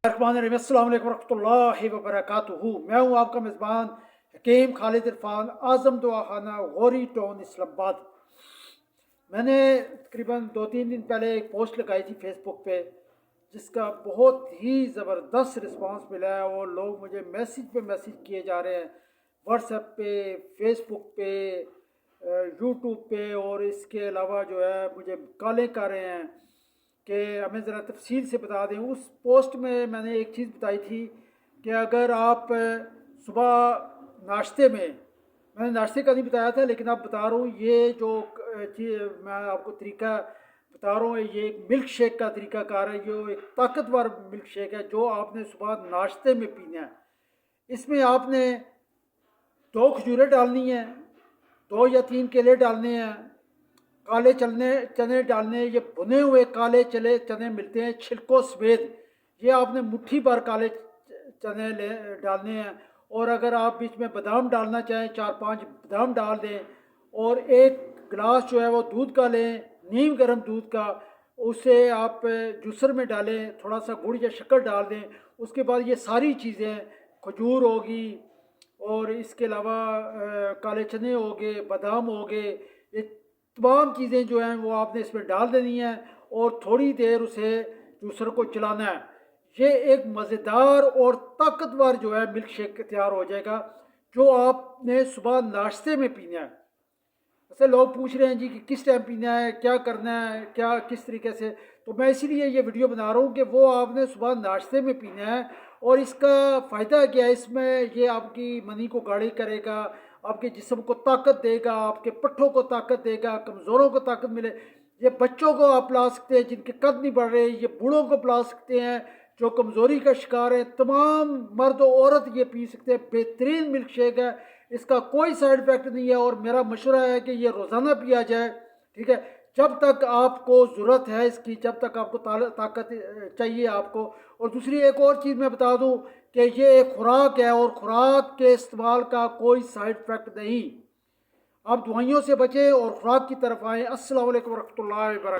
अस्सलाम वालेकुम रहमतुल्लाहि व बरकातुहू। मैं हूँ आपका मेज़बान हकीम खालिद इरफान, आज़म दुआ खाना, गौरी टाउन, इस्लामाबाद। मैंने तकरीबन 2-3 दिन पहले एक पोस्ट लगाई थी फेसबुक पे, जिसका बहुत ही ज़बरदस्त रिस्पांस मिला है और लोग मुझे मैसेज पे मैसेज किए जा रहे हैं, व्हाट्सएप पे, फेसबुक पे, यूट्यूब पे, और इसके अलावा जो है मुझे कॉलें कर रहे हैं कि हमें ज़रा तफसील से बता दें। उस पोस्ट में मैंने एक चीज़ बताई थी कि अगर आप सुबह नाश्ते में, मैंने नाश्ते का नहीं बताया था लेकिन आप बता रहा हूँ, ये जो चीज़ मैं आपको तरीका बता रहा हूँ, ये एक मिल्क शेक का तरीका कार है, जो एक ताकतवर मिल्क शेक है जो आपने सुबह नाश्ते में पीना है। इसमें आपने 2 खजूरें डालनी है, 2 या 3 केले डालने हैं, काले चने चने डालने, ये भुने हुए काले चले चने मिलते हैं छिलकों समेत, ये आपने मुट्ठी भर काले चने डालने हैं। और अगर आप बीच में बादाम डालना चाहें, 4-5 बादाम डाल दें। और एक गिलास जो है वो दूध का लें, नीम गर्म दूध का, उसे आप जूसर में डालें, थोड़ा सा गुड़ या शक्कर डाल दें। उसके बाद ये सारी चीज़ें, खजूर होगी और इसके अलावा काले चने हो गए, बादाम हो गए, ये तमाम चीज़ें जो हैं वो आपने इसमें डाल देनी है और थोड़ी देर उसे जूसर को चलाना है। ये एक मज़ेदार और ताकतवर जो है मिल्क शेक तैयार हो जाएगा, जो आपने सुबह नाश्ते में पीना है। ऐसे लोग पूछ रहे हैं जी कि किस टाइम पीना है, क्या करना है, क्या किस तरीके से, तो मैं इसीलिए ये वीडियो बना रहा हूँ कि वो आपने सुबह नाश्ते में पीना है। और इसका फ़ायदा क्या है, इसमें ये आपकी मनी को गाढ़ी करेगा, आपके जिस्म को ताकत देगा, आपके पट्ठों को ताकत देगा, कमज़ोरों को ताकत मिले। ये बच्चों को आप पिला सकते हैं जिनके कद नहीं बढ़ रहे, ये बूढ़ों को पिला सकते हैं जो कमज़ोरी का शिकार है, तमाम मर्द और औरत ये पी सकते हैं। बेहतरीन मिल्क शेक है, इसका कोई साइड इफ़ेक्ट नहीं है और मेरा मशवरा है कि ये रोज़ाना पिया जाए, ठीक है। जब तक आपको ज़रूरत है इसकी, जब तक आपको ताकत चाहिए आपको। और दूसरी एक और चीज़ मैं बता दूं कि ये एक खुराक है और खुराक के इस्तेमाल का कोई साइड इफ़ेक्ट नहीं। आप दवाइयों से बचें और खुराक की तरफ आएँ। अस्सलाम वालेकुम रहमतुल्लाहि व बरकातहू।